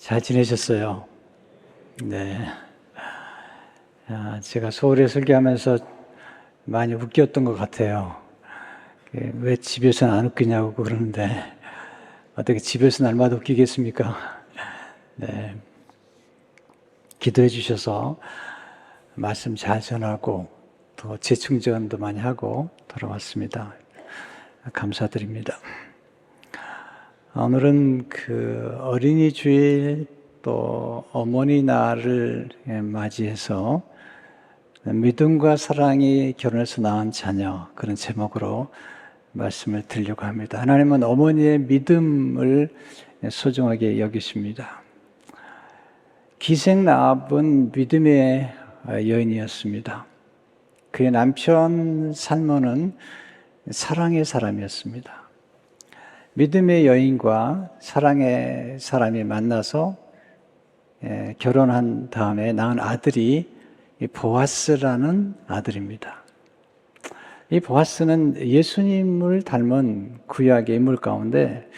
잘 지내셨어요? 네. 제가 서울에 설교하면서 많이 웃겼던 것 같아요. 왜 집에서는 안 웃기냐고 그러는데, 어떻게 집에서 날마다 웃기겠습니까? 네. 기도해 주셔서 말씀 잘 전하고, 또 재충전도 많이 하고 돌아왔습니다. 감사드립니다. 오늘은 어린이 주일 또 어머니 날을 맞이해서 믿음과 사랑이 결혼해서 낳은 자녀, 그런 제목으로 말씀을 드리려고 합니다. 하나님은 어머니의 믿음을 소중하게 여기십니다. 기생라합은 믿음의 여인이었습니다. 그의 남편 살몬은 사랑의 사람이었습니다. 믿음의 여인과 사랑의 사람이 만나서 결혼한 다음에 낳은 아들이 보아스라는 아들입니다. 이 보아스는 예수님을 닮은 구약의 인물 가운데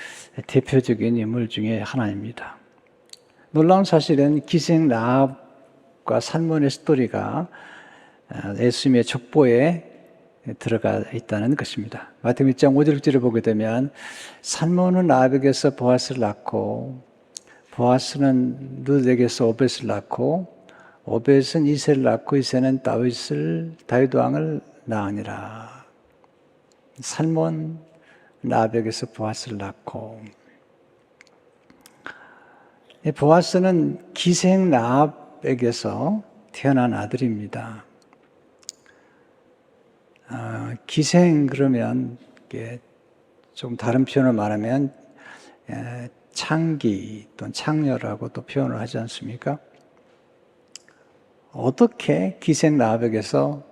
대표적인 인물 중에 하나입니다. 놀라운 사실은 기생 라합과 살몬의 스토리가 예수님의 족보에 들어가 있다는 것입니다. 마태복음 1장 5절을 보게 되면 살몬은 라합에게서 보아스를 낳고 보아스는 룻에게서 오벳을 낳고 오벳은 이새를 낳고 이새는 다윗 왕을 낳으니라. 살몬 라합에게서 보아스를 낳고, 보아스는 기생 라합에게서 태어난 아들입니다. 기생 그러면 좀 다른 표현을 말하면 창기 또는 창녀라고 또 표현을 하지 않습니까? 어떻게 기생 라합에게서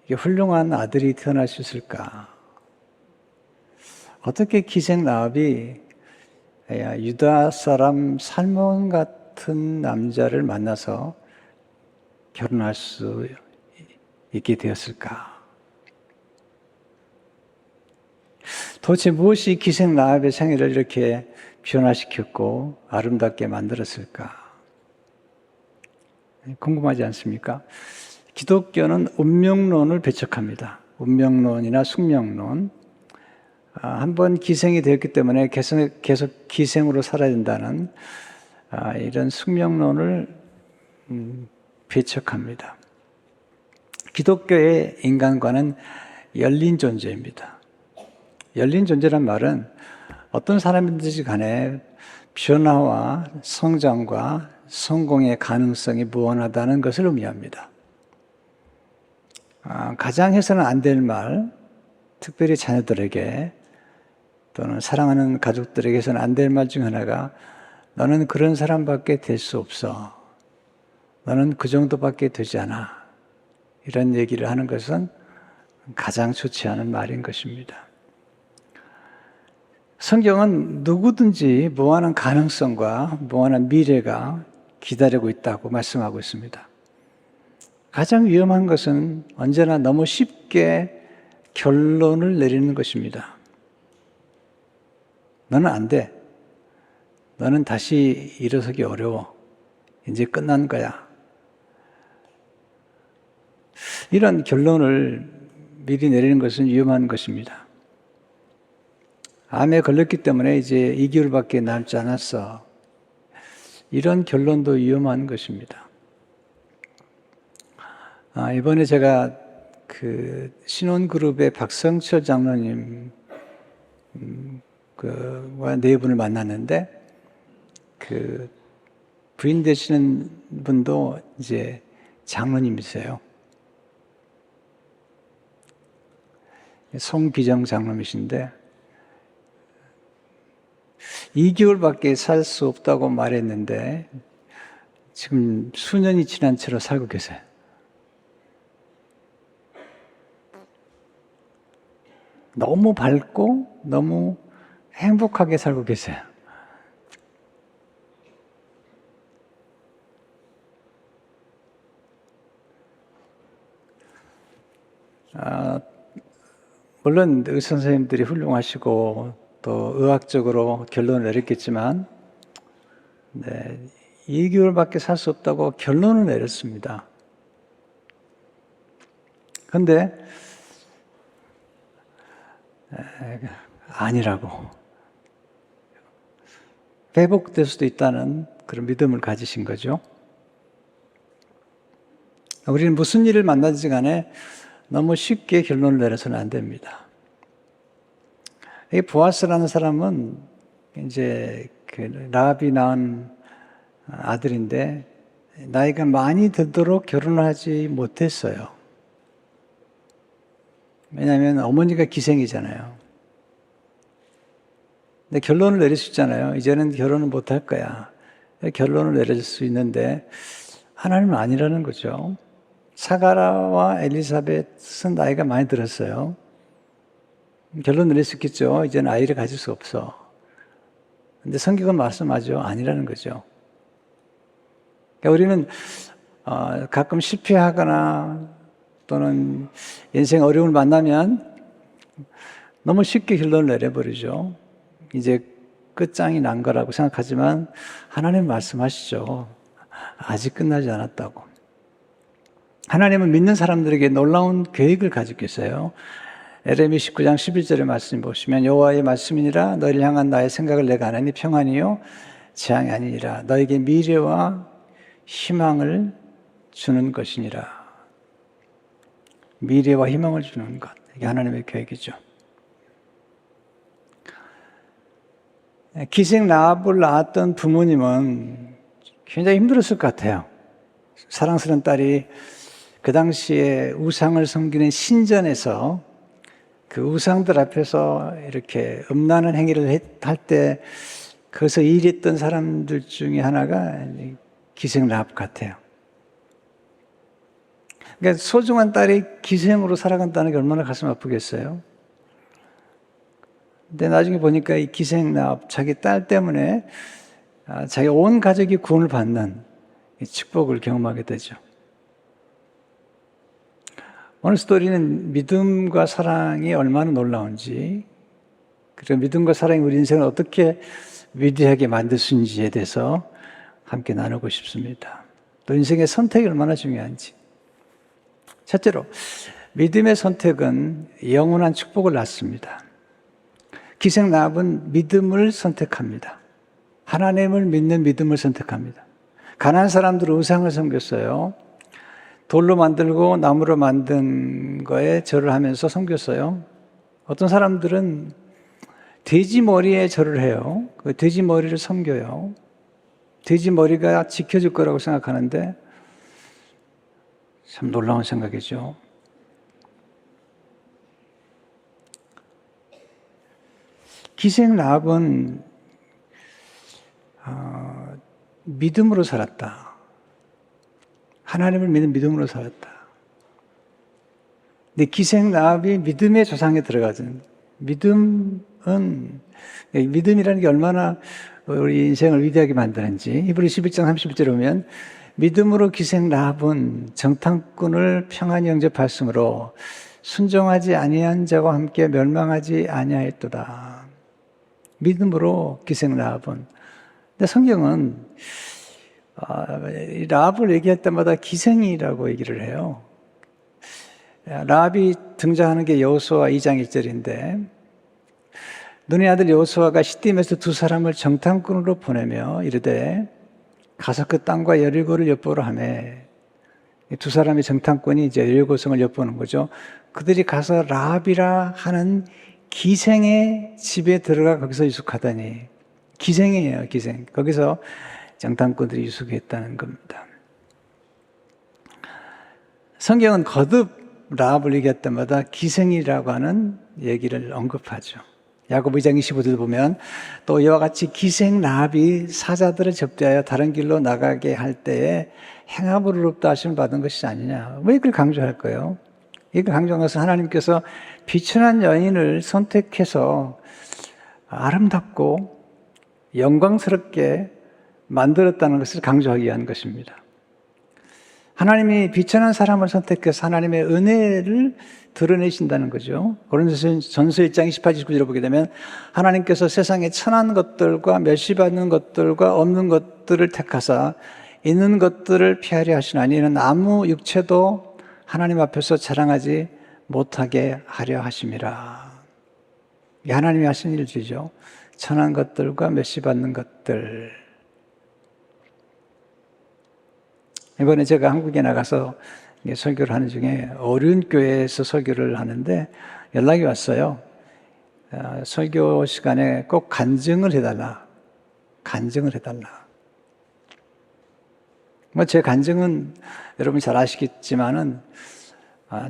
훌륭한 아들이 태어날 수 있을까? 어떻게 기생 라합이 유다 사람 살몬 같은 남자를 만나서 결혼할 수 있게 되었을까? 도대체 무엇이 기생 라합의 생애를 이렇게 변화시켰고 아름답게 만들었을까? 궁금하지 않습니까? 기독교는 운명론을 배척합니다. 운명론이나 숙명론. 한번 기생이 되었기 때문에 계속 기생으로 살아야 된다는 이런 숙명론을 배척합니다. 기독교의 인간과는 열린 존재입니다. 열린 존재란 말은 어떤 사람이든지 간에 변화와 성장과 성공의 가능성이 무한하다는 것을 의미합니다. 가장 해서는 안 될 말, 특별히 자녀들에게 또는 사랑하는 가족들에게 해서는 안 될 말 중 하나가 너는 그런 사람밖에 될 수 없어. 너는 그 정도밖에 되지 않아. 이런 얘기를 하는 것은 가장 좋지 않은 말인 것입니다. 성경은 누구든지 무한한 가능성과 무한한 미래가 기다리고 있다고 말씀하고 있습니다. 가장 위험한 것은 언제나 너무 쉽게 결론을 내리는 것입니다. 너는 안 돼. 너는 다시 일어서기 어려워. 이제 끝난 거야. 이런 결론을 미리 내리는 것은 위험한 것입니다. 암에 걸렸기 때문에 이제 2개월밖에 남지 않았어. 이런 결론도 위험한 것입니다. 이번에 제가 신혼그룹의 박성철 장로님 네 분을 만났는데 부인 되시는 분도 이제 장로님이세요. 송비정 장로님이신데 2개월밖에 살 수 없다고 말했는데 지금 수년이 지난 채로 살고 계세요. 너무 밝고 너무 행복하게 살고 계세요. 물론 의사 선생님들이 훌륭하시고 또 의학적으로 결론을 내렸겠지만 네, 2개월밖에 살 수 없다고 결론을 내렸습니다. 근데 아니라고, 회복될 수도 있다는 그런 믿음을 가지신 거죠. 우리는 무슨 일을 만나든지 간에 너무 쉽게 결론을 내려서는 안 됩니다. 이 보아스라는 사람은 이제 그 라합이 낳은 아들인데 나이가 많이 들도록 결혼하지 못했어요. 왜냐하면 어머니가 기생이잖아요. 근데 결론을 내릴 수 있잖아요. 이제는 결혼을 못 할 거야. 결론을 내릴 수 있는데 하나님은 아니라는 거죠. 사가라와 엘리사벳은 나이가 많이 들었어요. 결론 내릴 수 있겠죠. 이제는 아이를 가질 수 없어. 근데 성경은 말씀하죠. 아니라는 거죠. 그러니까 우리는 가끔 실패하거나 또는 인생 어려움을 만나면 너무 쉽게 결론을 내려버리죠. 이제 끝장이 난 거라고 생각하지만 하나님 말씀하시죠. 아직 끝나지 않았다고. 하나님은 믿는 사람들에게 놀라운 계획을 가지고 계세요. 에레미 19장 11절의 말씀 보시면 여호와의 말씀이니라 너희를 향한 나의 생각을 내가 아나니 평안이요 재앙이 아니니라 너에게 미래와 희망을 주는 것이니라. 미래와 희망을 주는 것, 이게 하나님의 계획이죠. 기생 라합을 낳았던 부모님은 굉장히 힘들었을 것 같아요. 사랑스러운 딸이 그 당시에 우상을 섬기는 신전에서 그 우상들 앞에서 이렇게 음란한 행위를 할 때 거기서 일했던 사람들 중에 하나가 기생 라합 같아요. 그러니까 소중한 딸이 기생으로 살아간다는 게 얼마나 가슴 아프겠어요. 근데 나중에 보니까 이 기생 라합, 자기 딸 때문에 자기 온 가족이 구원을 받는 축복을 경험하게 되죠. 오늘 스토리는 믿음과 사랑이 얼마나 놀라운지, 그리고 믿음과 사랑이 우리 인생을 어떻게 위대하게 만들 수 있는지에 대해서 함께 나누고 싶습니다. 또 인생의 선택이 얼마나 중요한지. 첫째로, 믿음의 선택은 영원한 축복을 낳습니다. 기생 라합은 믿음을 선택합니다. 하나님을 믿는 믿음을 선택합니다. 가난한 사람들은 우상을 섬겼어요. 돌로 만들고 나무로 만든 거에 절을 하면서 섬겼어요. 어떤 사람들은 돼지 머리에 절을 해요. 그 돼지 머리를 섬겨요. 돼지 머리가 지켜줄 거라고 생각하는데 참 놀라운 생각이죠. 기생 라합은 믿음으로 살았다. 하나님을 믿는 믿음으로 살았다. 근데 기생 라합이 믿음의 조상에 들어가진, 믿음이라는 게 얼마나 우리 인생을 위대하게 만드는지 히브리 11장 30절에 보면 믿음으로 기생 라합은 정탐꾼을 평안히 영접하였으므로 순종하지 아니한 자와 함께 멸망하지 아니하였도다. 믿음으로 기생 라합은. 근데 성경은 라합을 얘기할 때마다 기생이라고 얘기를 해요. 라합이 등장하는 게 여호수아 2장 1절인데 눈의 아들 여호수아가 시딤에서 두 사람을 정탐꾼으로 보내며 이르되 가서 그 땅과 여리고를 엿보러 하매, 두 사람의 정탐꾼이 이제 여리고성을 엿보는 거죠. 그들이 가서 라합이라 하는 기생의 집에 들어가 거기서 유숙하다니. 기생이에요, 기생. 거기서 정탐꾼들이 유숙했다는 겁니다. 성경은 거듭 라합을 얘기할 때마다 기생이라고 하는 얘기를 언급하죠. 야고보 2장 25절을 보면 또 이와 같이 기생 라합이 사자들을 접대하여 다른 길로 나가게 할 때에 행함으로 의롭다 하심을 받은 것이 아니냐. 왜 이걸 강조할 거예요? 이걸 강조한 것은 하나님께서 비천한 여인을 선택해서 아름답고 영광스럽게 만들었다는 것을 강조하기 위한 것입니다. 하나님이 비천한 사람을 선택해서 하나님의 은혜를 드러내신다는 거죠. 고린도전서 1장 28, 29절을 보게 되면 하나님께서 세상에 천한 것들과 멸시받는 것들과 없는 것들을 택하사 있는 것들을 피하려 하시나니 이는 아무 육체도 하나님 앞에서 자랑하지 못하게 하려 하심이라. 이게 하나님이 하신 일이죠. 천한 것들과 멸시받는 것들. 이번에 제가 한국에 나가서 설교를 하는 중에 어려운 교회에서 설교를 하는데 연락이 왔어요. 설교 시간에 꼭 간증을 해달라. 간증을 해달라. 뭐 제 간증은 여러분 잘 아시겠지만은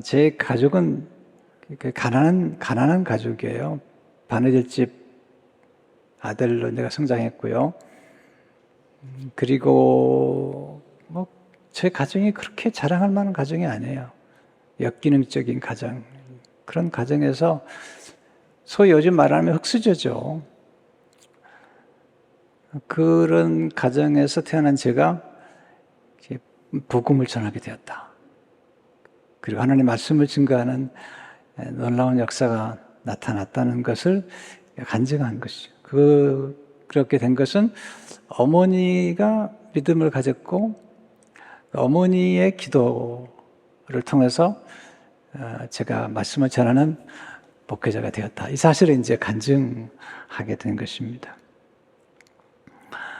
제 가족은 가난한 가족이에요. 바느질집 아들로 내가 성장했고요. 그리고 제 가정이 그렇게 자랑할 만한 가정이 아니에요. 역기능적인 가정. 그런 가정에서 소위 요즘 말하면 흙수저죠. 그런 가정에서 태어난 제가 복음을 전하게 되었다. 그리고 하나님의 말씀을 증거하는 놀라운 역사가 나타났다는 것을 간증한 것이죠. 그렇게 된 것은 어머니가 믿음을 가졌고 어머니의 기도를 통해서 제가 말씀을 전하는 목회자가 되었다. 이 사실을 이제 간증하게 된 것입니다.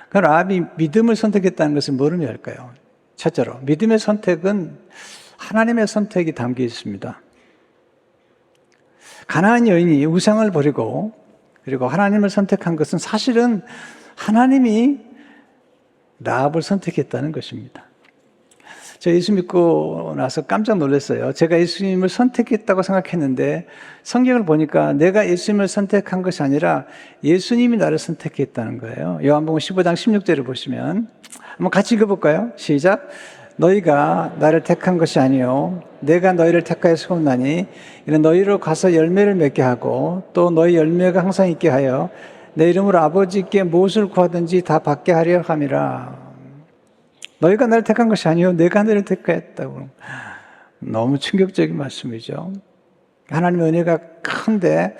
그럼 라합이 믿음을 선택했다는 것은 뭐를 의미할까요? 첫째로 믿음의 선택은 하나님의 선택이 담겨 있습니다. 가나안 여인이 우상을 버리고 그리고 하나님을 선택한 것은 사실은 하나님이 라합을 선택했다는 것입니다. 저 예수 믿고 나서 깜짝 놀랐어요. 제가 예수님을 선택했다고 생각했는데 성경을 보니까 내가 예수님을 선택한 것이 아니라 예수님이 나를 선택했다는 거예요. 요한복음 15장 16절을 보시면 한번 같이 읽어볼까요? 시작. 너희가 나를 택한 것이 아니요 내가 너희를 택하여 세웠나니 이는 너희로 가서 열매를 맺게 하고 또 너희 열매가 항상 있게 하여 내 이름으로 아버지께 무엇을 구하든지 다 받게 하려 함이라. 너희가 나를 택한 것이 아니요 내가 너희를 택하였다고. 너무 충격적인 말씀이죠. 하나님의 은혜가 큰데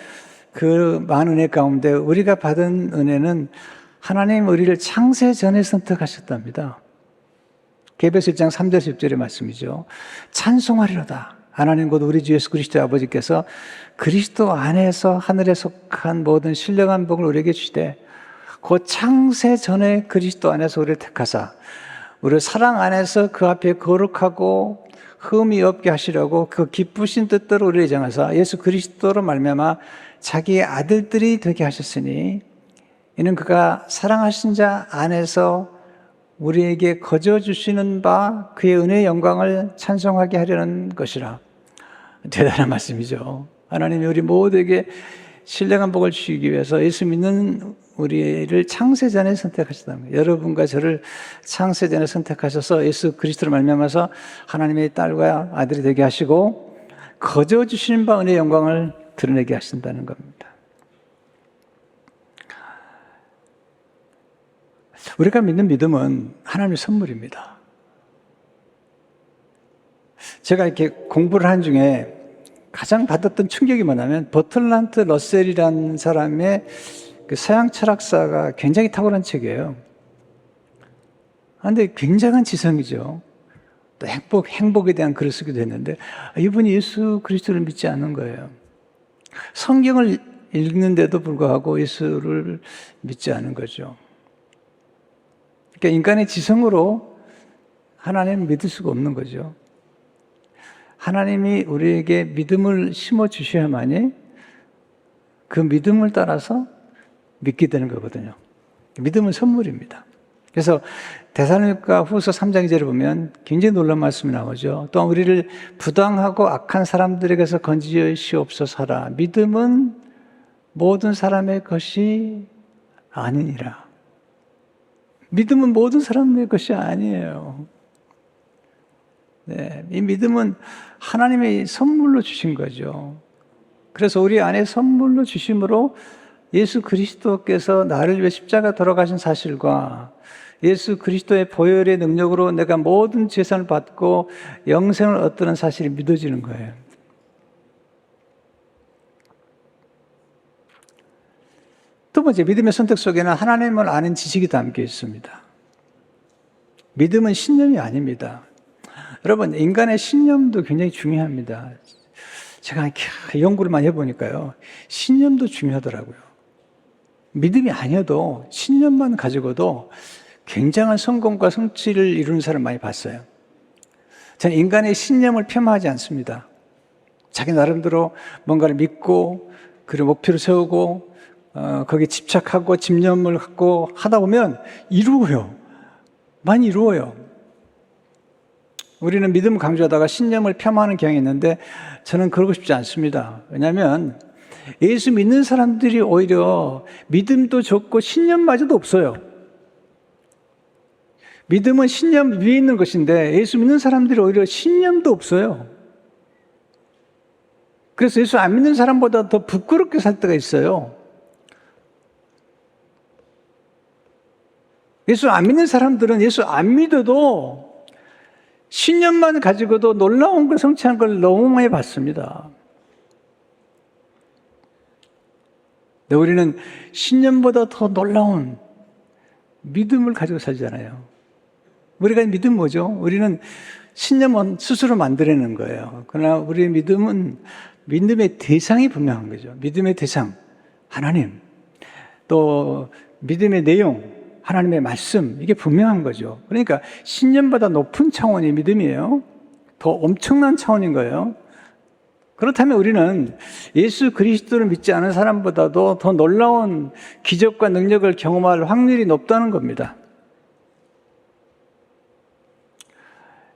그 많은 은혜 가운데 우리가 받은 은혜는 하나님 우리를 창세 전에 선택하셨답니다. 계배서 1장 3절 10절의 말씀이죠. 찬송하리로다. 하나님 곧 우리 주 예수 그리스도의 아버지께서 그리스도 안에서 하늘에 속한 모든 신령한 복을 우리에게 주시되 곧 창세 전에 그리스도 안에서 우리를 택하사 우리를 사랑 안에서 그 앞에 거룩하고 흠이 없게 하시려고 그 기쁘신 뜻대로 우리를 정하사 예수 그리스도로 말미암아 자기의 아들들이 되게 하셨으니 이는 그가 사랑하신 자 안에서 우리에게 거저 주시는 바 그의 은혜의 영광을 찬송하게 하려는 것이라. 대단한 말씀이죠. 하나님이 우리 모두에게 신령한 복을 주시기 위해서 예수 믿는 우리를 창세전에 선택하셨다는 거예요. 여러분과 저를 창세전에 선택하셔서 예수 그리스도를 말미암아서 하나님의 딸과 아들이 되게 하시고 거저 주시는 바 은혜의 영광을 드러내게 하신다는 겁니다. 우리가 믿는 믿음은 하나님의 선물입니다. 제가 이렇게 공부를 하는 중에 가장 받았던 충격이 뭐냐면 버틀란트 러셀이라는 사람의 그 서양 철학사가 굉장히 탁월한 책이에요. 그런데 굉장한 지성이죠. 또 행복에 대한 글을 쓰기도 했는데 이분이 예수 그리스도를 믿지 않는 거예요. 성경을 읽는데도 불구하고 예수를 믿지 않은 거죠. 그러니까 인간의 지성으로 하나님을 믿을 수가 없는 거죠. 하나님이 우리에게 믿음을 심어 주셔야만이 그 믿음을 따라서 믿게 되는 거거든요. 믿음은 선물입니다. 그래서 데살로니가 후서 3장 2절을 보면 굉장히 놀라운 말씀이 나오죠. 또한 우리를 부당하고 악한 사람들에게서 건지시옵소서 하라. 믿음은 모든 사람의 것이 아니니라. 믿음은 모든 사람의 것이 아니에요. 네, 이 믿음은 하나님의 선물로 주신 거죠. 그래서 우리 안에 선물로 주심으로 예수 그리스도께서 나를 위해 십자가 돌아가신 사실과 예수 그리스도의 보혈의 능력으로 내가 모든 재산을 받고 영생을 얻는 사실이 믿어지는 거예요. 두 번째, 믿음의 선택 속에는 하나님을 아는 지식이 담겨 있습니다. 믿음은 신념이 아닙니다. 여러분, 인간의 신념도 굉장히 중요합니다. 제가 연구를 많이 해보니까요, 신념도 중요하더라고요. 믿음이 아니어도 신념만 가지고도 굉장한 성공과 성취를 이루는 사람 많이 봤어요. 저는 인간의 신념을 폄하하지 않습니다. 자기 나름대로 뭔가를 믿고 그리고 목표를 세우고 거기에 집착하고 집념을 갖고 하다 보면 이루어요. 많이 이루어요. 우리는 믿음을 강조하다가 신념을 폄하하는 경향이 있는데 저는 그러고 싶지 않습니다. 왜냐하면 예수 믿는 사람들이 오히려 믿음도 좋고 신념마저도 없어요. 믿음은 신념 위에 있는 것인데 예수 믿는 사람들이 오히려 신념도 없어요. 그래서 예수 안 믿는 사람보다 더 부끄럽게 살 때가 있어요. 예수 안 믿는 사람들은 예수 안 믿어도 신념만 가지고도 놀라운 걸 성취한 걸 너무 많이 봤습니다. 근데 우리는 신념보다 더 놀라운 믿음을 가지고 살잖아요. 우리가 믿음 뭐죠? 우리는 신념은 스스로 만들어내는 거예요. 그러나 우리의 믿음은 믿음의 대상이 분명한 거죠. 믿음의 대상, 하나님. 또 믿음의 내용, 하나님의 말씀, 이게 분명한 거죠. 그러니까 신념보다 높은 차원이 믿음이에요. 더 엄청난 차원인 거예요. 그렇다면 우리는 예수 그리스도를 믿지 않은 사람보다도 더 놀라운 기적과 능력을 경험할 확률이 높다는 겁니다.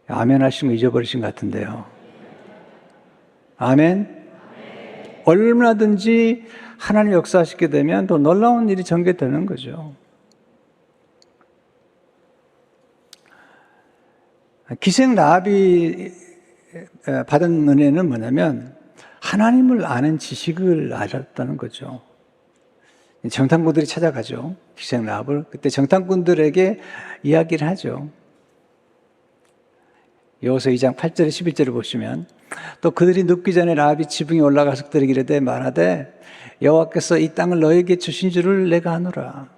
아멘 하신 거 잊어버리신 것 같은데요. 아멘? 얼마든지 하나님 역사하시게 되면 더 놀라운 일이 전개되는 거죠. 기생 라합이 받은 은혜는 뭐냐면 하나님을 아는 지식을 알았다는 거죠. 정탐꾼들이 찾아가죠. 기생 라합을. 그때 정탐꾼들에게 이야기를 하죠. 여호수아 2장 8절에 11절을 보시면 또 그들이 눕기 전에 라합이 지붕에 올라가서 그들에게 이르되 말하되 여호와께서 이 땅을 너에게 주신 줄을 내가 아노라.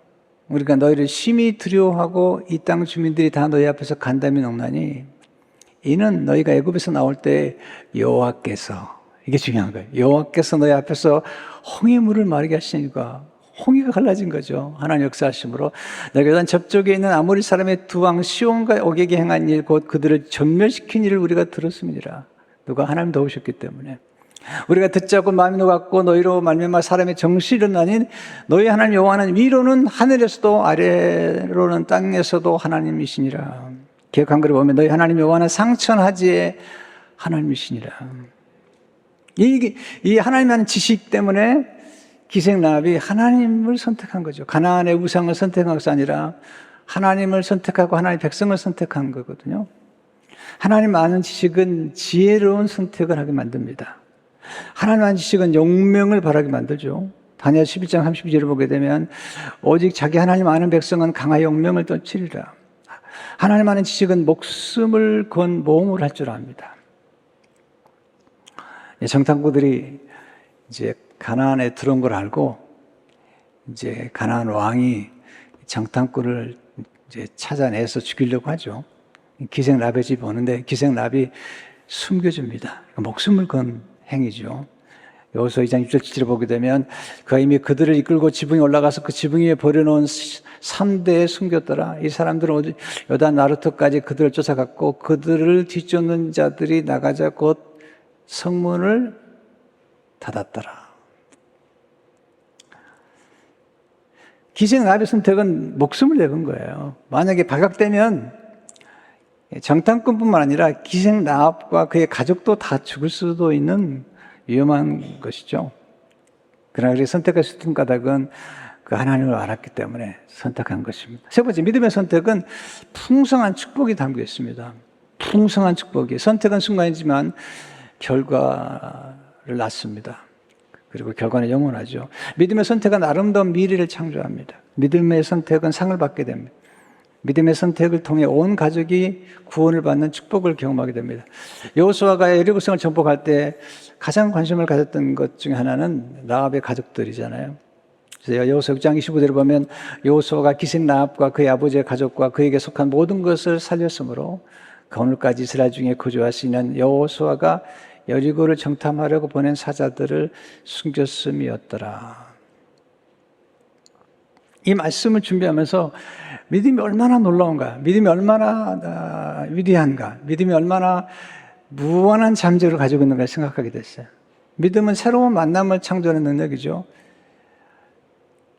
우리가 너희를 심히 두려워하고 이 땅 주민들이 다 너희 앞에서 간담이 녹나니 이는 너희가 애굽에서 나올 때 여호와께서, 이게 중요한 거예요. 여호와께서 너희 앞에서 홍해 물을 마르게 하시니까 홍해가 갈라진 거죠. 하나님 역사하심으로 내가 요단 접쪽에 있는 아모리 사람의 두 왕 시온과 옥에게 행한 일 곧 그들을 전멸시킨 일을 우리가 들었습니다. 누가? 하나님 도우셨기 때문에. 우리가 듣자고 마음이 녹았고 너희로 말미암아 사람의 정신이 일어나니 너희 하나님 여호와는 위로는 하늘에서도 아래로는 땅에서도 하나님이시니라. 개역 한글에 보면 너희 하나님 여호와는 상천하지의 하나님이시니라. 이 하나님이라는 지식 때문에 기생 라합이 하나님을 선택한 거죠. 가나안의 우상을 선택한 것이 아니라 하나님을 선택하고 하나님의 백성을 선택한 거거든요. 하나님 아는 지식은 지혜로운 선택을 하게 만듭니다. 하나님 아는 지식은 용명을 바라게 만들죠. 다니엘 11장 32절을 보게 되면 오직 자기 하나님 아는 백성은 강하여 용명을 떨치리라. 하나님 아는 지식은 목숨을 건 모험을 할 줄 압니다. 정탐꾼들이 이제 가나안에 들어온 걸 알고 이제 가나안 왕이 정탐꾼을 이제 찾아내서 죽이려고 하죠. 기생 라합의 집에 오는데 기생 라합이 숨겨줍니다. 목숨을 건 행위죠. 여호수아 2장 6절 7절을 보게 되면 그가 이미 그들을 이끌고 지붕에 올라가서 그 지붕 위에 버려놓은 3대에 숨겼더라. 이 사람들은 요단 나루터까지 그들을 쫓아갔고 그들을 뒤쫓는 자들이 나가자 곧 성문을 닫았더라. 기생 라합의 선택은 목숨을 내건 거예요. 만약에 발각되면 정탐꾼뿐만 아니라 기생 라합과 그의 가족도 다 죽을 수도 있는 위험한 것이죠. 그러나 그를 선택할 수 있는 까닭은 그 하나님을 알았기 때문에 선택한 것입니다. 세 번째, 믿음의 선택은 풍성한 축복이 담겨 있습니다. 풍성한 축복이. 선택은 순간이지만 결과를 낳습니다. 그리고 결과는 영원하죠. 믿음의 선택은 아름다운 미래를 창조합니다. 믿음의 선택은 상을 받게 됩니다. 믿음의 선택을 통해 온 가족이 구원을 받는 축복을 경험하게 됩니다. 여호수아가 여리고성을 정복할 때 가장 관심을 가졌던 것 중에 하나는 라합의 가족들이잖아요. 그래서 여호수아 6장 25절을 보면 여호수아가 기생 라합과 그의 아버지의 가족과 그에게 속한 모든 것을 살렸으므로 그 오늘까지 이스라엘 중에 거주할 수 있는 여호수아가 여리고를 정탐하려고 보낸 사자들을 숨겼음이었더라. 이 말씀을 준비하면서 믿음이 얼마나 놀라운가, 믿음이 얼마나 위대한가, 믿음이 얼마나 무한한 잠재를 가지고 있는가 생각하게 됐어요. 믿음은 새로운 만남을 창조하는 능력이죠.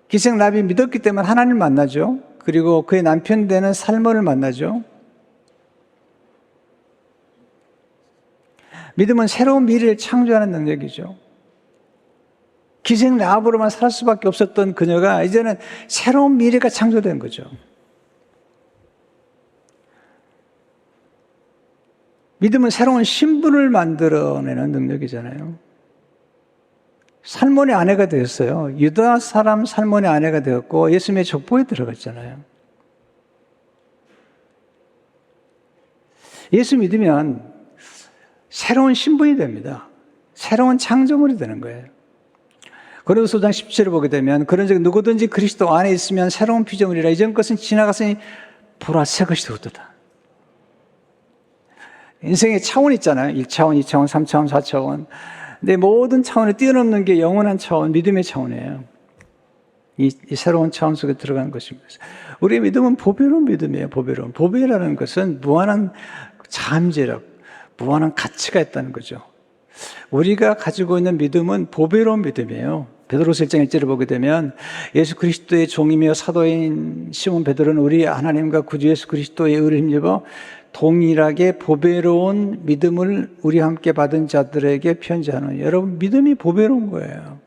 기생 라합이 믿었기 때문에 하나님을 만나죠. 그리고 그의 남편 되는 살몬을 만나죠. 믿음은 새로운 미래를 창조하는 능력이죠. 기생 라합으로만 살 수밖에 없었던 그녀가 이제는 새로운 미래가 창조된 거죠. 믿음은 새로운 신분을 만들어내는 능력이잖아요. 살몬의 아내가 되었어요. 유다 사람 살몬의 아내가 되었고 예수님의 족보에 들어갔잖아요. 예수 믿으면 새로운 신분이 됩니다. 새로운 창조물이 되는 거예요. 고린도서 5장 17절을 보게 되면 그런즉 누구든지 그리스도 안에 있으면 새로운 피조물이라 이전 것은 지나갔으니 보라 새 것이 되었도다. 인생의 차원이 있잖아요. 1차원, 2차원, 3차원, 4차원. 근데 모든 차원을 뛰어넘는 게 영원한 차원, 믿음의 차원이에요. 이 새로운 차원 속에 들어가는 것입니다. 우리의 믿음은 보배로운 믿음이에요. 보배로운. 보배라는 것은 무한한 잠재력, 무한한 가치가 있다는 거죠. 우리가 가지고 있는 믿음은 보배로운 믿음이에요. 베드로서 1장 1절을 보게 되면 예수 그리스도의 종이며 사도인 시몬 베드로는 우리 하나님과 구주 예수 그리스도의 의를 힘입어 동일하게 보배로운 믿음을 우리 함께 받은 자들에게 편지하는, 여러분 믿음이 보배로운 거예요.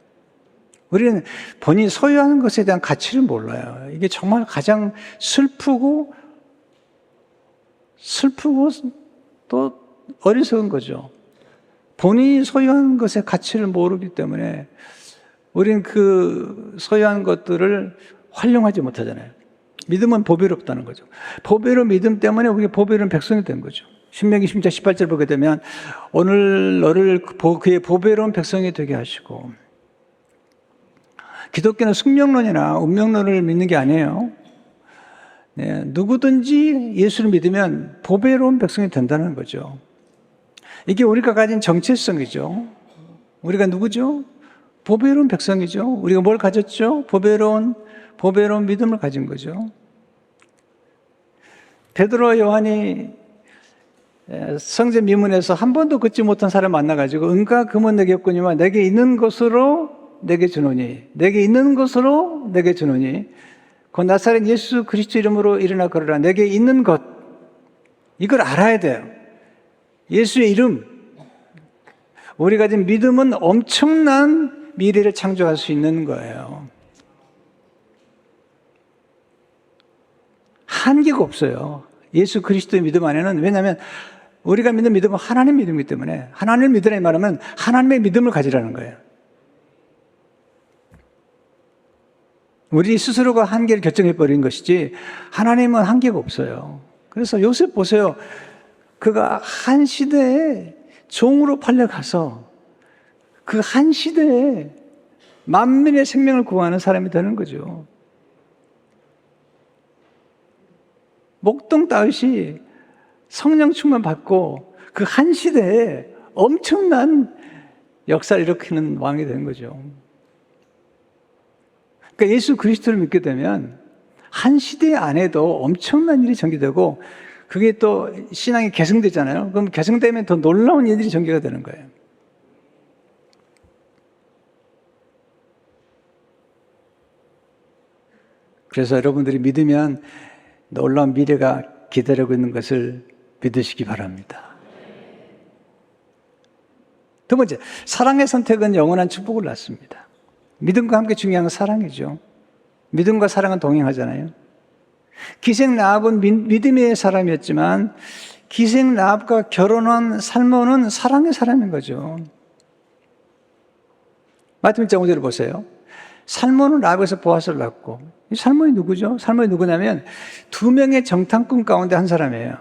우리는 본인이 소유하는 것에 대한 가치를 몰라요. 이게 정말 가장 슬프고 또 어리석은 거죠. 본인이 소유한 것의 가치를 모르기 때문에 우리는 그 소유한 것들을 활용하지 못하잖아요. 믿음은 보배롭다는 거죠. 보배로운 믿음 때문에 우리가 보배로운 백성이 된 거죠. 신명기 10장 18절 보게 되면 오늘 너를 그의 보배로운 백성이 되게 하시고, 기독교는 숙명론이나 운명론을 믿는 게 아니에요. 네, 누구든지 예수를 믿으면 보배로운 백성이 된다는 거죠. 이게 우리가 가진 정체성이죠. 우리가 누구죠? 보배로운 백성이죠. 우리가 뭘 가졌죠? 보배로운 믿음을 가진 거죠. 베드로와 요한이 성전 미문에서 한 번도 걷지 못한 사람 만나가지고 은과 금은 내게 없거니와 내게 있는 것으로 내게 주노니, 내게 있는 것으로 내게 주노니 그 나사렛 예수 그리스도 이름으로 일어나 걸으라. 내게 있는 것, 이걸 알아야 돼요. 예수의 이름, 우리가 가진 믿음은 엄청난 미래를 창조할 수 있는 거예요. 한계가 없어요. 예수 그리스도의 믿음 안에는. 왜냐하면 우리가 믿는 믿음은 하나님 믿음이기 때문에, 하나님을 믿으라 이 말하면 하나님의 믿음을 가지라는 거예요. 우리 스스로가 한계를 결정해버린 것이지 하나님은 한계가 없어요. 그래서 요셉 보세요. 그가 한 시대에 종으로 팔려가서 그 한 시대에 만민의 생명을 구하는 사람이 되는 거죠. 목동 다윗이 성령 충만 받고 그 한 시대에 엄청난 역사를 일으키는 왕이 되는 거죠. 그러니까 예수 그리스도를 믿게 되면 한 시대 안에도 엄청난 일이 전개되고, 그게 또 신앙이 계승되잖아요. 그럼 계승되면 더 놀라운 일들이 전개가 되는 거예요. 그래서 여러분들이 믿으면 놀라운 미래가 기다리고 있는 것을 믿으시기 바랍니다. 두 번째, 사랑의 선택은 영원한 축복을 낳습니다. 믿음과 함께 중요한 건 사랑이죠. 믿음과 사랑은 동행하잖아요. 기생 라합은 믿음의 사람이었지만 기생 라합과 결혼한 살몬은 사랑의 사람인 거죠. 마태복음 1장 5절을 보세요. 살몬은 라합에서 보아스를 낳고, 이 살몬이 누구죠? 살몬이 누구냐면 두 명의 정탐꾼 가운데 한 사람이에요.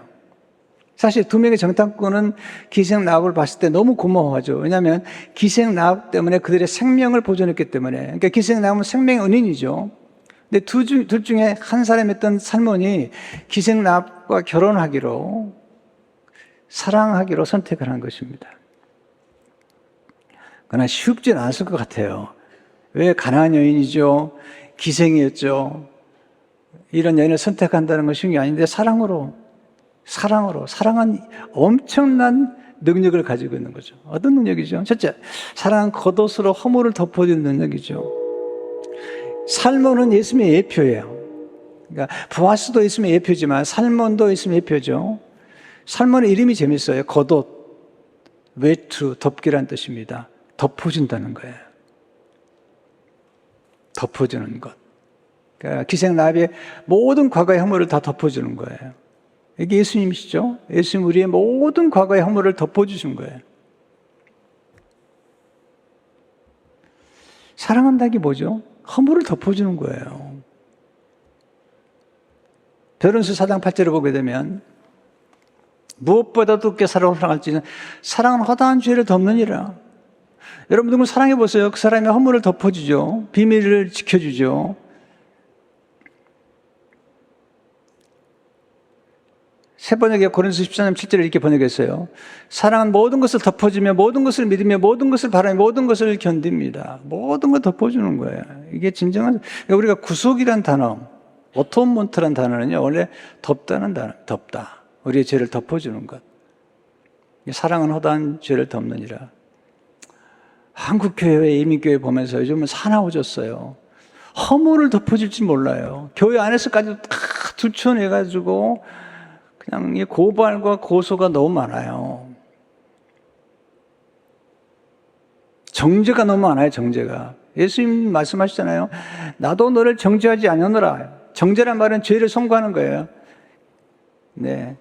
사실 두 명의 정탐꾼은 기생 라합을 봤을 때 너무 고마워하죠. 왜냐하면 기생 라합 때문에 그들의 생명을 보존했기 때문에. 그러니까 기생 라합은 생명의 은인이죠. 근데 둘 중에 한 사람이었던 살몬이 기생 라합과 결혼하기로, 사랑하기로 선택을 한 것입니다. 그러나 쉽진 않았을 것 같아요. 왜? 가난한 여인이죠. 기생이었죠. 이런 여인을 선택한다는 건 쉬운 게 아닌데 사랑은 엄청난 능력을 가지고 있는 거죠. 어떤 능력이죠? 첫째, 사랑은 겉옷으로 허물을 덮어주는 능력이죠. 살몬은 예수님의 예표예요. 그러니까 보아스도 예수님의 예표지만 살몬도 예수님의 예표죠. 살몬의 이름이 재밌어요. 겉옷, 외투, 덮기란 뜻입니다. 덮어준다는 거예요. 덮어주는 것. 그러니까 기생 라합의 모든 과거의 허물을 다 덮어주는 거예요. 이게 예수님이시죠? 예수님 우리의 모든 과거의 허물을 덮어주신 거예요. 사랑한다는 게 뭐죠? 허물을 덮어주는 거예요. 베드로전서 4장 8절을 보게 되면 무엇보다도 깊게 사랑할지는 사랑은 허다한 죄를 덮느니라. 여러분 누구 사랑해 보세요. 그 사람의 허물을 덮어주죠. 비밀을 지켜주죠. 세 번역에 고린도서 14장 7절에 이렇게 번역했어요. 사랑은 모든 것을 덮어주며 모든 것을 믿으며 모든 것을 바라며 모든 것을 견딥니다. 모든 걸 덮어주는 거예요. 이게 진정한, 우리가 구속이란 단어, 오토몬트란 단어는요, 원래 덮다는 단어, 덮다. 우리의 죄를 덮어주는 것. 사랑은 허다한 죄를 덮느니라. 한국교회, 이민교회 보면서 요즘은 사나워졌어요. 허물을 덮어줄지 몰라요. 교회 안에서까지 다 들춰내가지고 그냥 이 고발과 고소가 너무 많아요. 정죄가 너무 많아요, 정죄가. 예수님 말씀하시잖아요. 나도 너를 정죄하지 않으노라. 정죄란 말은 죄를 선고하는 거예요. 네.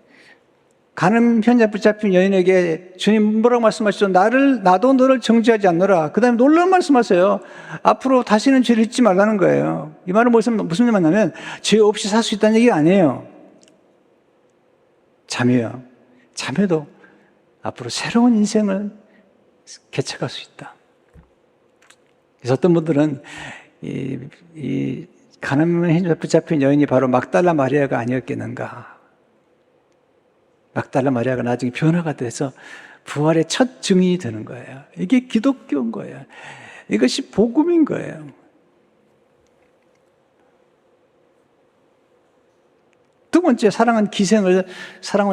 간음 현자 붙잡힌 여인에게 주님 뭐라고 말씀하시죠? 나도 너를 정죄하지 않노라. 그 다음에 놀라운 말씀하세요. 앞으로 다시는 죄를 짓지 말라는 거예요. 이 말은 무슨 말이냐면 죄 없이 살 수 있다는 얘기가 아니에요. 자매요. 자매도 앞으로 새로운 인생을 개척할 수 있다. 그래서 어떤 분들은 이 간음에 붙잡힌 여인이 바로 막달라 마리아가 아니었겠는가. 막달라 마리아가 나중에 변화가 돼서 부활의 첫 증인이 되는 거예요. 이게 기독교인 거예요. 이것이 복음인 거예요. 두 번째, 사랑은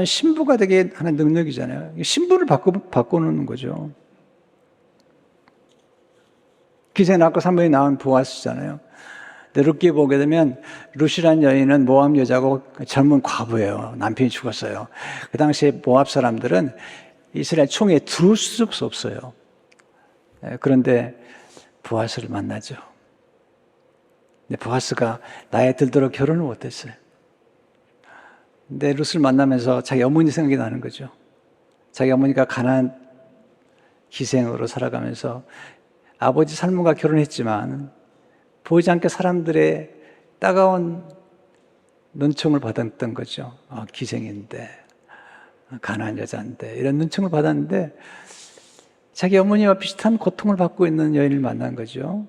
신부가 되게 하는 능력이잖아요. 신부를 바꾸는 거죠. 기생 낳고 산모에 낳은 보아스잖아요. 근데 룻기에 보게 되면 룻이라는 여인은 모압 여자고 젊은 과부예요. 남편이 죽었어요. 그 당시에 모압 사람들은 이스라엘 총에 들어올 수 없어요. 그런데 보아스를 만나죠. 근데 보아스가 나이 들도록 결혼을 못했어요. 근데 룻을 만나면서 자기 어머니 생각이 나는 거죠. 자기 어머니가 가난한 기생으로 살아가면서 아버지 살모가 결혼했지만 보이지 않게 사람들의 따가운 눈총을 받았던 거죠. 기생인데, 가난한 여자인데, 이런 눈총을 받았는데 자기 어머니와 비슷한 고통을 받고 있는 여인을 만난 거죠.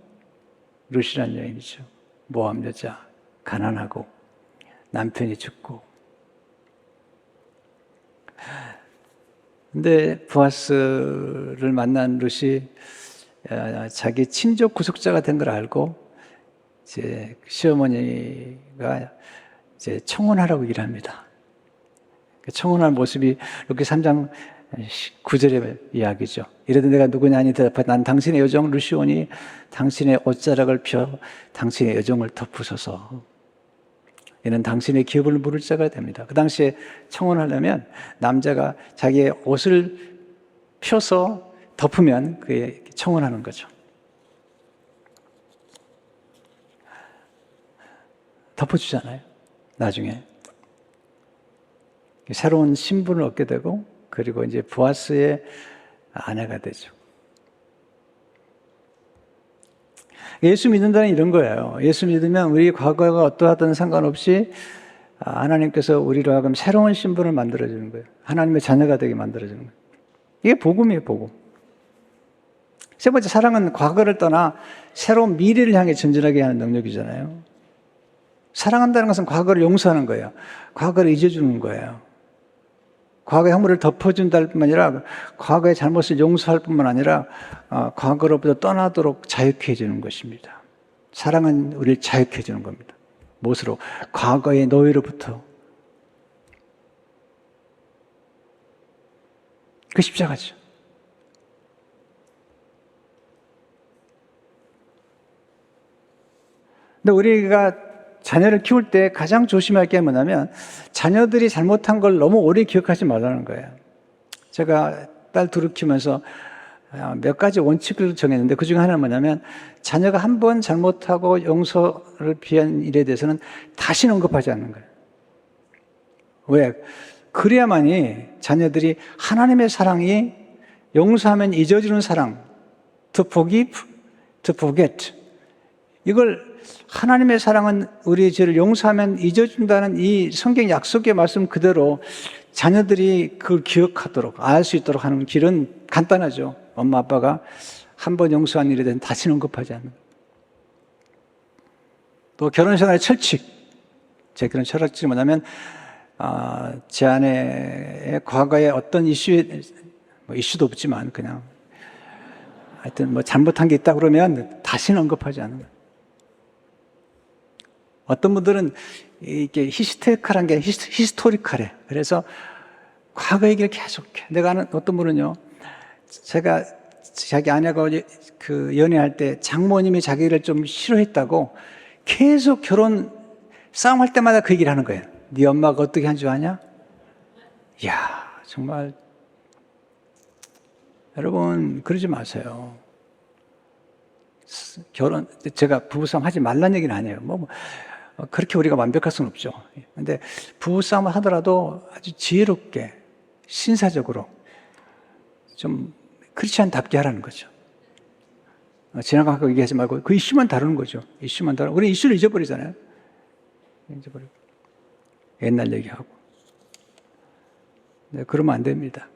룻이라는 여인이죠. 모압 여자, 가난하고 남편이 죽고. 근데 보아스를 만난 룻이 자기 친족 구속자가 된 걸 알고 이제 시어머니가 이제 청혼하라고 일합니다. 청혼할 모습이 이렇게 3장 9절의 이야기죠. 이래도 내가 누구냐 하니 대답하되 난 당신의 여종 룻이오니 당신의 옷자락을 펴 당신의 여종을 덮으소서. 이는 당신의 기업을 물을 자가 됩니다. 그 당시에 청혼하려면 남자가 자기의 옷을 펴서 덮으면 그게 청혼하는 거죠. 덮어주잖아요. 나중에 새로운 신분을 얻게 되고 그리고 이제 보아스의 아내가 되죠. 예수 믿는다는 이런 거예요. 예수 믿으면 우리 과거가 어떠하든 상관없이 하나님께서 우리로 하여금 새로운 신분을 만들어주는 거예요. 하나님의 자녀가 되게 만들어주는 거예요. 이게 복음이에요, 복음. 세 번째, 사랑은 과거를 떠나 새로운 미래를 향해 전진하게 하는 능력이잖아요. 사랑한다는 것은 과거를 용서하는 거예요. 과거를 잊어주는 거예요. 과거의 허물을 덮어준다 뿐만 아니라 과거의 잘못을 용서할 뿐만 아니라 과거로부터 떠나도록 자유케 해주는 것입니다. 사랑은 우리를 자유케 해주는 겁니다. 무엇으로? 과거의 노예로부터. 그 십자가죠. 근데 우리가 자녀를 키울 때 가장 조심할 게 뭐냐면 자녀들이 잘못한 걸 너무 오래 기억하지 말라는 거예요. 제가 딸 둘을 키우면서 몇 가지 원칙을 정했는데 그중에 하나는 뭐냐면 자녀가 한 번 잘못하고 용서를 피한 일에 대해서는 다시는 언급하지 않는 거예요. 왜? 그래야만이 자녀들이 하나님의 사랑이 용서하면 잊어지는 사랑, to forgive, to forget, 이걸 하나님의 사랑은 우리의 죄를 용서하면 잊어준다는 이 성경 약속의 말씀 그대로 자녀들이 그걸 기억하도록 알 수 있도록 하는 길은 간단하죠. 엄마 아빠가 한 번 용서한 일에 대해서 다시는 언급하지 않는. 또 결혼생활의 철칙. 제 그런 철칙이 뭐냐면 제 아내의 과거에 어떤 이슈에 이슈도 없지만 그냥 하여튼 잘못한 게 있다 그러면 다시는 언급하지 않는 거예요. 어떤 분들은 이게 히스테리컬한 게 히스토리컬해. 그래서 과거 얘기를 계속해. 내가 아는 어떤 분은요, 제가 자기 아내가 그 연애할 때 장모님이 자기를 좀 싫어했다고 계속 결혼 싸움할 때마다 그 얘기를 하는 거예요. 네 엄마가 어떻게 한 줄 아냐? 이야, 정말 여러분 그러지 마세요. 제가 부부싸움 하지 말란 얘기는 아니에요. 그렇게 우리가 완벽할 수는 없죠. 근데 부부싸움을 하더라도 아주 지혜롭게, 신사적으로, 좀 크리스찬답게 하라는 거죠. 지나간 거 얘기하지 말고 그 이슈만 다루는 거죠. 이슈만 다루고. 우리 이슈를 잊어버리잖아요. 잊어버리고. 옛날 얘기하고. 네, 그러면 안 됩니다.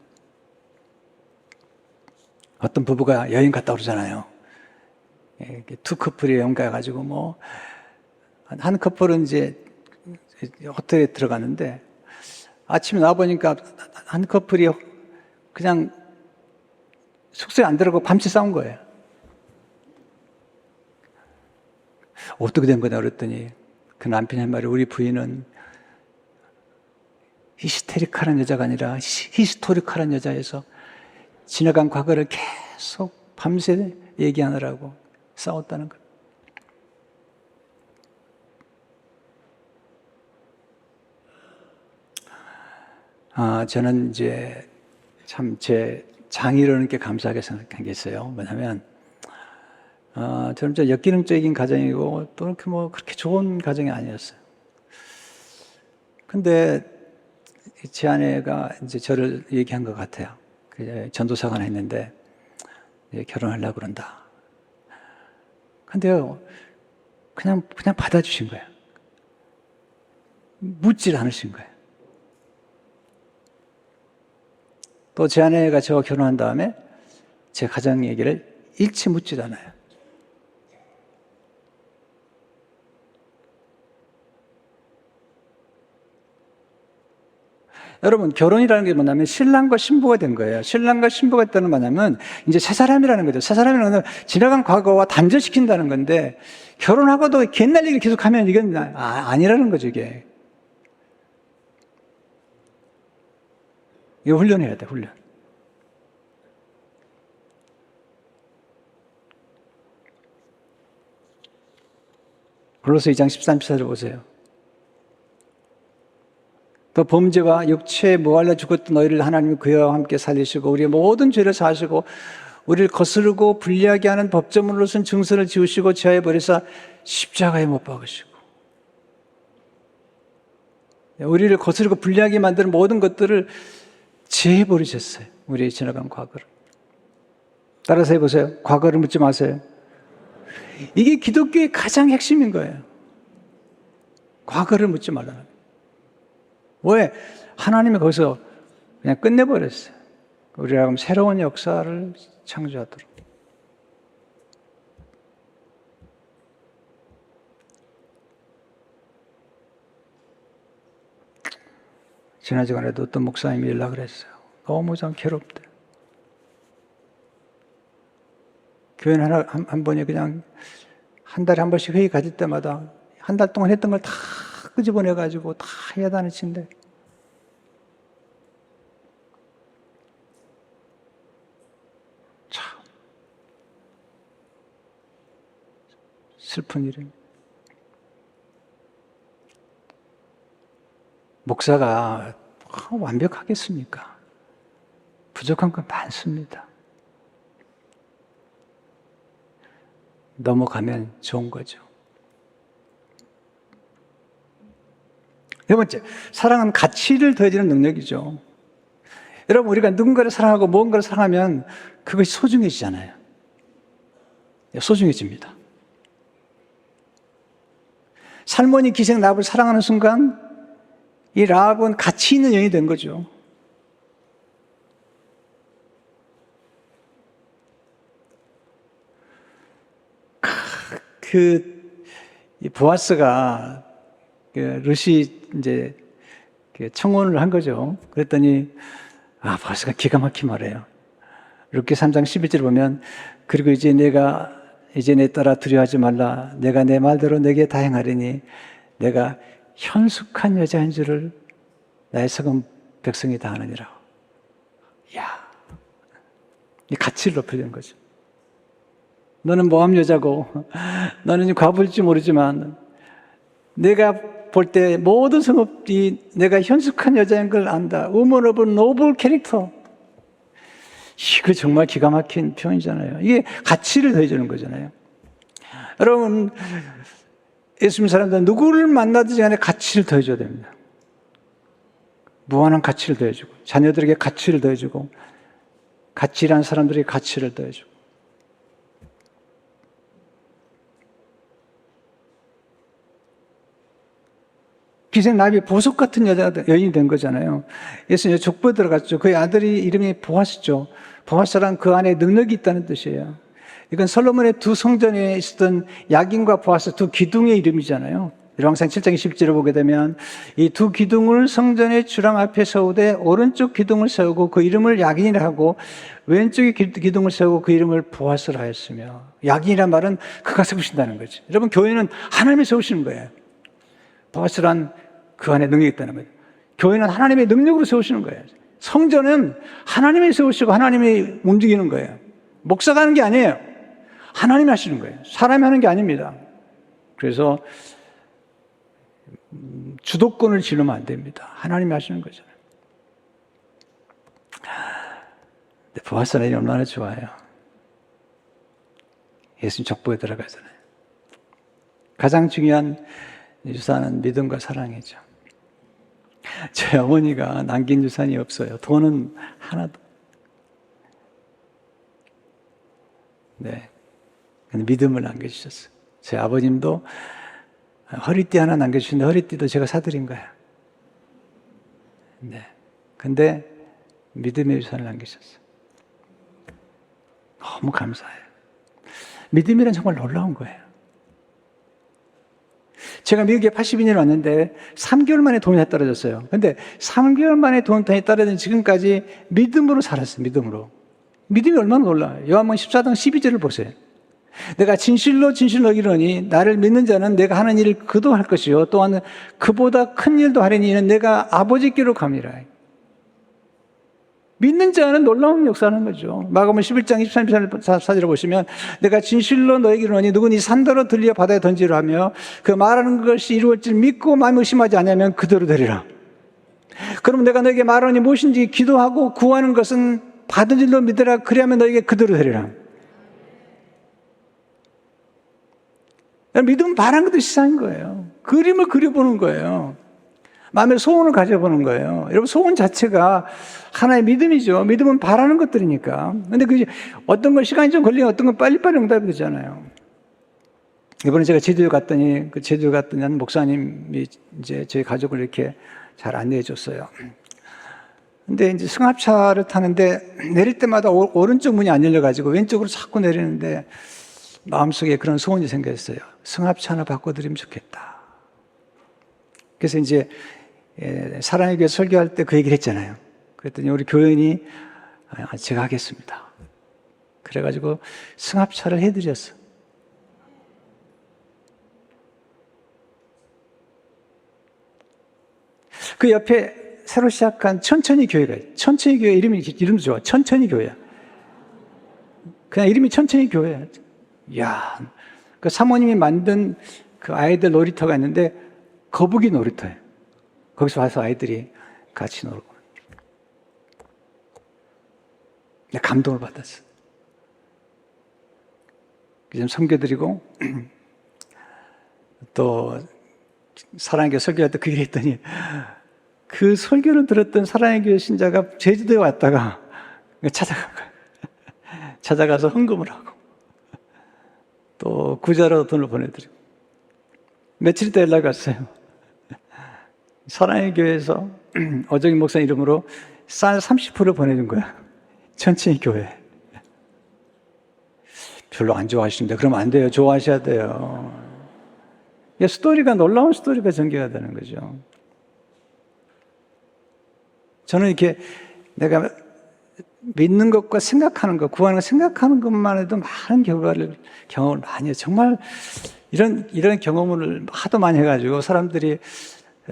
어떤 부부가 여행 갔다 오잖아요. 두 커플이 여행 가가지고 한 커플은 이제 호텔에 들어갔는데 아침에 나와보니까 한 커플이 그냥 숙소에 안 들어가고 밤새 싸운 거예요. 어떻게 된 거냐 그랬더니 그 남편이 한 말이 우리 부인은 히스테리컬한 여자가 아니라 히스토리컬한 여자에서 지나간 과거를 계속 밤새 얘기하느라고 싸웠다는 거예요. 저는 이제 참 제 장인어른께 감사하게 생각한 게 있어요. 뭐냐면, 저는 좀 역기능적인 가정이고, 또 그렇게 좋은 가정이 아니었어요. 근데 제 아내가 이제 저를 얘기한 것 같아요. 전도사가 하나 있는데, 결혼하려고 그런다. 근데요, 그냥 받아주신 거예요. 묻질 않으신 거예요. 또 제 아내가 저와 결혼한 다음에 제 가정 얘기를 일치 묻지도 않아요. 여러분, 결혼이라는 게 뭐냐면 신랑과 신부가 된 거예요. 신랑과 신부가 됐다는 뭐냐면 이제 새 사람이라는 거죠. 새 사람이라는 건 지나간 과거와 단절시킨다는 건데 결혼하고도 옛날 얘기를 계속하면 이건 아니라는 거죠, 이게. 이거 훈련해야 돼, 훈련. 골로새 2장 13, 14절 보세요. 또 범죄와 육체에 모할라 죽었던 너희를 하나님이 그와 함께 살리시고 우리의 모든 죄를 사하시고 우리를 거스르고 불리하게 하는 법조문으로서는 증서를 지우시고 제하에 버리사 십자가에 못 박으시고 우리를 거스르고 불리하게 만드는 모든 것들을 제해 버리셨어요. 우리의 지나간 과거를. 따라서 해보세요. 과거를 묻지 마세요. 이게 기독교의 가장 핵심인 거예요. 과거를 묻지 말라는 거예요. 왜? 하나님이 거기서 그냥 끝내버렸어요. 우리가 그럼 새로운 역사를 창조하도록. 지난 시간에도 어떤 목사님이 연락을 했어요. 너무 좀 괴롭대. 교회는 한 번에 그냥 한 달에 한 번씩 회의 가질 때마다 한 달 동안 했던 걸 다 끄집어내가지고 다 해야다는 친데. 참 슬픈 일입니다. 목사가 완벽하겠습니까? 부족한 건 많습니다. 넘어가면 좋은 거죠. 네 번째, 사랑은 가치를 더해주는 능력이죠. 여러분, 우리가 누군가를 사랑하고 무언가를 사랑하면 그것이 소중해지잖아요. 소중해집니다. 살몬이 기생 라합을 사랑하는 순간 이 라합은 가치 있는 여인이 된 거죠. 보아스가 룻이 이제 청혼을 한 거죠. 그랬더니 보아스가 기가 막히게 말해요. 룻기 3장 11절 보면 그리고 이제 내 따라 두려워하지 말라. 내가 내 말대로 내게 다 행하리니 내가 현숙한 여자인 줄을 나의 성은 백성이 다 아느니라. 이 가치를 높여주는 거죠. 너는 모함 여자고 너는 과부일지 모르지만 내가 볼 때 모든 성읍이 내가 현숙한 여자인 걸 안다. Woman of noble character. 이거 정말 기가 막힌 표현이잖아요. 이게 가치를 더해주는 거잖아요. 여러분, 예수 믿는 사람들은 누구를 만나든지 간에 가치를 더해줘야 됩니다. 무한한 가치를 더해주고, 자녀들에게 가치를 더해주고, 같이 일하는 사람들에게 가치를 더해주고. 기생 라합이 보석 같은 여인이 된 거잖아요. 예수님 족보에 들어갔죠. 그의 아들이 이름이 보아스죠. 보아스란 그 안에 능력이 있다는 뜻이에요. 이건 솔로몬의 두 성전에 있었던 야긴과 보아스 두 기둥의 이름이잖아요. 열왕상 7장 20절을 보게 되면 이 두 기둥을 성전의 주랑 앞에 세우되 오른쪽 기둥을 세우고 그 이름을 야긴이라 하고 왼쪽의 기둥을 세우고 그 이름을 보아스라 하였으며, 야긴이란 말은 그가 세우신다는 거죠. 여러분, 교회는 하나님이 세우시는 거예요. 보아스란 그 안에 능력이 있다는 거예요. 교회는 하나님의 능력으로 세우시는 거예요. 성전은 하나님이 세우시고 하나님이 움직이는 거예요. 목사가 하는 게 아니에요. 하나님이 하시는 거예요. 사람이 하는 게 아닙니다. 그래서 주도권을 지르면 안 됩니다. 하나님이 하시는 거잖아요. 근데 보아스는 얼마나 좋아요. 예수님 족보에 들어가잖아요. 가장 중요한 유산은 믿음과 사랑이죠. 저희 어머니가 남긴 유산이 없어요. 돈은 하나도. 네. 근데 믿음을 남겨주셨어요. 제 아버님도 허리띠 하나 남겨주셨는데 허리띠도 제가 사드린 거예요. 네. 근데 믿음의 유산을 남기셨어요. 너무 감사해요. 믿음이란 정말 놀라운 거예요. 제가 미국에 82년에 왔는데 3개월 만에 돈이 다 떨어졌어요. 근데 3개월 만에 돈이 떨어진 지금까지 믿음으로 살았어요. 믿음으로. 믿음이 얼마나 놀라워요. 요한복음 14장 12절을 보세요. 내가 진실로 너기로니 나를 믿는 자는 내가 하는 일을 그도 할 것이요 또한 그보다 큰 일도 하리니 이는 내가 아버지께로 감이라. 믿는 자는 놀라운 역사하는 거죠. 마가복음 11장 23절을 보시면 내가 진실로 너에게 이르노니 누구니 산더러 들려 바다에 던지라 하며 그 말하는 것이 이루어질 줄 믿고 마음에 의심하지 않으면 그대로 되리라. 그럼 내가 너에게 말하니 무엇인지 기도하고 구하는 것은 받은 줄로 믿으라. 그리하면 너에게 그대로 되리라. 믿음은 바라는 것도 시사인 거예요. 그림을 그려보는 거예요. 마음의 소원을 가져보는 거예요. 여러분, 소원 자체가 하나의 믿음이죠. 믿음은 바라는 것들이니까. 근데 어떤 건 시간이 좀 걸리면 어떤 건 빨리빨리 응답이 되잖아요. 이번에 제가 제주도 갔더니 그 제주도 갔더니 한 목사님이 이제 저희 가족을 이렇게 잘 안내해 줬어요. 근데 이제 승합차를 타는데 내릴 때마다 오른쪽 문이 안 열려가지고 왼쪽으로 자꾸 내리는데 마음속에 그런 소원이 생겼어요. 승합차 하나 바꿔드리면 좋겠다. 그래서 이제 사랑의 교회 설교할 때 그 얘기를 했잖아요. 그랬더니 우리 교인이 제가 하겠습니다. 그래가지고 승합차를 해드렸어. 그 옆에 새로 시작한 천천히 교회가 있어요. 천천히 교회 이름도 좋아. 천천히 교회야. 그냥 이름이 천천히 교회야. 이야, 그 사모님이 만든 그 아이들 놀이터가 있는데 거북이 놀이터예요. 거기서 와서 아이들이 같이 놀고. 내가 감동을 받았어. 좀 섬겨드리고 또 사랑의 교회 설교할 때 그 얘기 했더니 그 설교를 들었던 사랑의 교회 신자가 제주도에 왔다가 찾아가서 헌금을 하고 또 구자로 돈을 보내드리고 며칠 있다 연락이 왔어요. 사랑의 교회에서 어정인 목사 이름으로 쌀 30% 보내준 거야. 천천히 교회. 별로 안 좋아하시는데 그러면 안 돼요. 좋아하셔야 돼요. 스토리가 놀라운 스토리가 전개가 되는 거죠. 저는 이렇게 내가 믿는 것과 생각하는 것, 구하는 것, 생각하는 것만 해도 많은 경험을 많이 해요. 정말 이런 경험을 하도 많이 해가지고 사람들이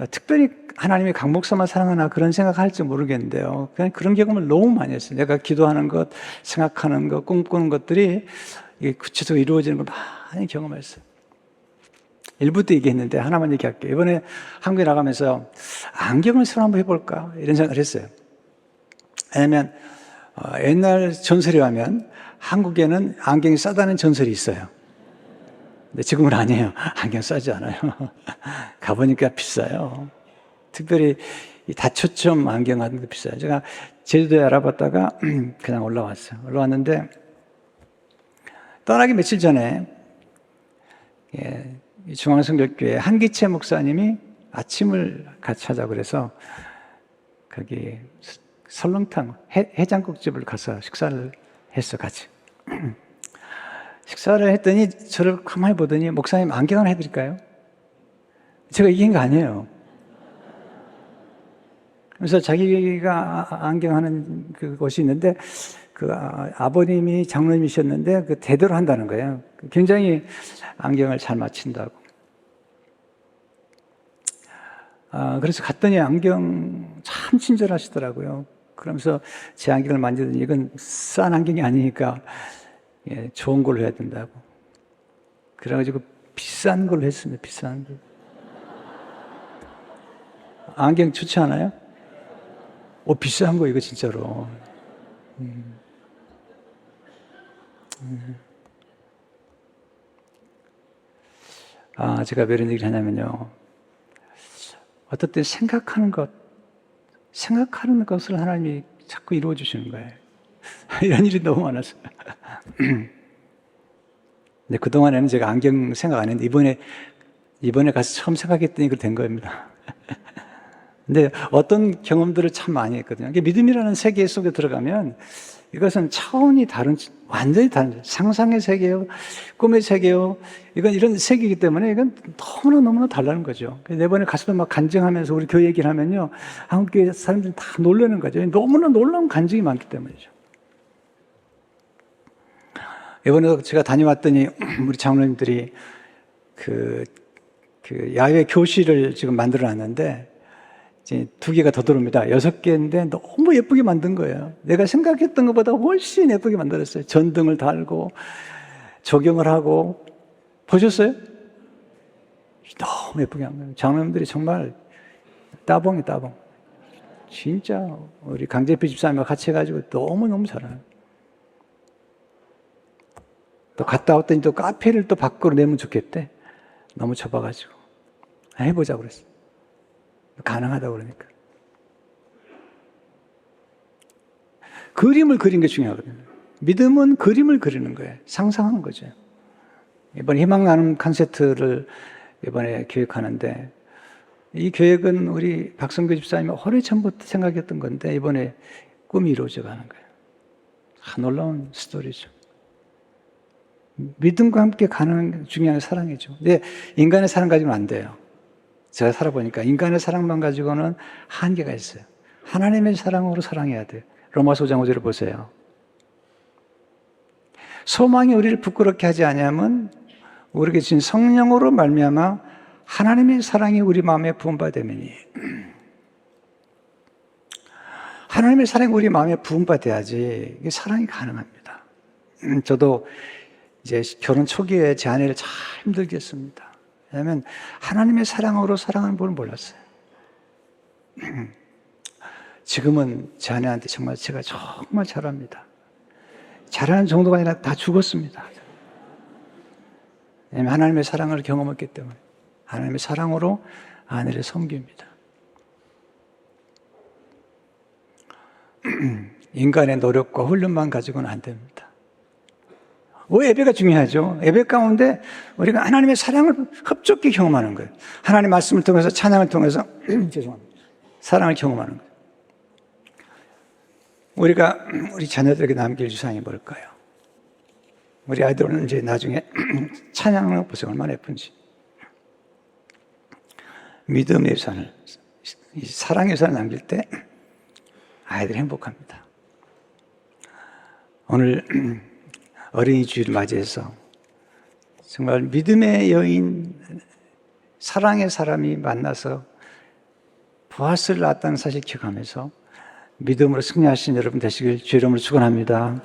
특별히 하나님이 강 목사만 사랑하나 그런 생각할지 모르겠는데요. 그냥 그런 경험을 너무 많이 했어요. 내가 기도하는 것, 생각하는 것, 꿈꾸는 것들이 구체적으로 이루어지는 걸 많이 경험했어요. 일부 때 얘기했는데 하나만 얘기할게요. 이번에 한국에 나가면서 안경을 새로 한번 해볼까 이런 생각을 했어요. 왜냐하면 옛날 전설에 하면 한국에는 안경이 싸다는 전설이 있어요. 근데 지금은 아니에요. 안경 싸지 않아요. 가보니까 비싸요. 특별히 이 다초점 안경 같은 거 비싸요. 제가 제주도에 알아봤다가 그냥 올라왔어요. 올라왔는데 떠나기 며칠 전에 중앙성결교회 한기채 목사님이 아침을 같이 하자고 그래서 거기 설렁탕 해장국집을 가서 식사를 했어 같이. 식사를 했더니 저를 가만히 보더니 목사님 안경 하나 해드릴까요? 제가 이긴 거 아니에요. 그래서 자기가 안경하는 그곳이 있는데 그 아버님이 장로님이셨는데 그 대대로 한다는 거예요. 굉장히 안경을 잘 맞춘다고. 그래서 갔더니 안경 참 친절하시더라고요. 그러면서 제 안경을 만지더니 이건 싼 안경이 아니니까 좋은 걸로 해야 된다고. 그래가지고 비싼 걸로 했습니다. 비싼 거. 안경 좋지 않아요? 비싼 거 이거 진짜로. 제가 왜 이런 얘기를 하냐면요. 어떨 때 생각하는 것을 하나님이 자꾸 이루어 주시는 거예요. 이런 일이 너무 많았어요. 근데 그동안에는 제가 안경 생각 안 했는데 이번에 가서 처음 생각했더니 그렇게 된 겁니다. 근데 어떤 경험들을 참 많이 했거든요. 믿음이라는 세계 속에 들어가면 이것은 차원이 완전히 다른 상상의 세계요, 꿈의 세계요. 이건 이런 세계이기 때문에 이건 너무나 달라는 거죠. 그래서 이번에 가서도 막 간증하면서 우리 교회 얘기를 하면요, 한국 교회 사람들이 다 놀라는 거죠. 너무나 놀라운 간증이 많기 때문이죠. 이번에 제가 다녀왔더니 우리 장로님들이 그 야외 교실을 지금 만들어 놨는데 이제 2개가 더 들어옵니다. 6개인데 너무 예쁘게 만든 거예요. 내가 생각했던 것보다 훨씬 예쁘게 만들었어요. 전등을 달고 조경을 하고. 보셨어요? 너무 예쁘게 한 거예요. 장로님들이 정말 따봉이 따봉. 진짜 우리 강재필 집사님과 같이 해가지고 너무너무 잘해요. 또 갔다 왔더니 또 카페를 또 밖으로 내면 좋겠대. 너무 좁아가지고. 해보자고 그랬어. 가능하다고 그러니까. 그림을 그린 게 중요하거든요. 믿음은 그림을 그리는 거예요. 상상하는 거죠. 이번에 희망 나눔 콘서트를 이번에 기획하는데, 이 계획은 우리 박성규 집사님이 오래전부터 생각했던 건데 이번에 꿈이 이루어져 가는 거예요. 놀라운 스토리죠. 믿음과 함께 가는 중요한 사랑이죠. 근데 인간의 사랑 가지고는 안 돼요. 제가 살아보니까 인간의 사랑만 가지고는 한계가 있어요. 하나님의 사랑으로 사랑해야 돼요. 로마서 5장 5절을 보세요. 소망이 우리를 부끄럽게 하지 아니하면 우리에게 주신 성령으로 말미암아 하나님의 사랑이 우리 마음에 부음받음이니. 하나님의 사랑이 우리 마음에 부음받아야지 이게 사랑이 가능합니다. 저도 이제 결혼 초기에 제 아내를 참 힘들게 했습니다. 왜냐하면 하나님의 사랑으로 사랑하는 분을 몰랐어요. 지금은 제 아내한테 정말 제가 정말 잘합니다. 잘하는 정도가 아니라 다 죽었습니다. 왜냐하면 하나님의 사랑을 경험했기 때문에 하나님의 사랑으로 아내를 섬깁니다. 인간의 노력과 훈련만 가지고는 안 됩니다. 왜 예배가 중요하죠? 예배 가운데 우리가 하나님의 사랑을 흡족히 경험하는 거예요. 하나님의 말씀을 통해서 찬양을 통해서 죄송합니다. 사랑을 경험하는 거예요. 우리가 우리 자녀들에게 남길 유산이 뭘까요? 우리 아이들은 이제 나중에 찬양을 보세요. 얼마나 예쁜지. 믿음의 유산을, 사랑의 유산을 남길 때 아이들이 행복합니다. 오늘 어린이 주일을 맞이해서 정말 믿음의 여인, 사랑의 사람이 만나서 보아스를 낳았다는 사실 기억하면서 믿음으로 승리하신 여러분 되시길 주의 이름으로 축원합니다.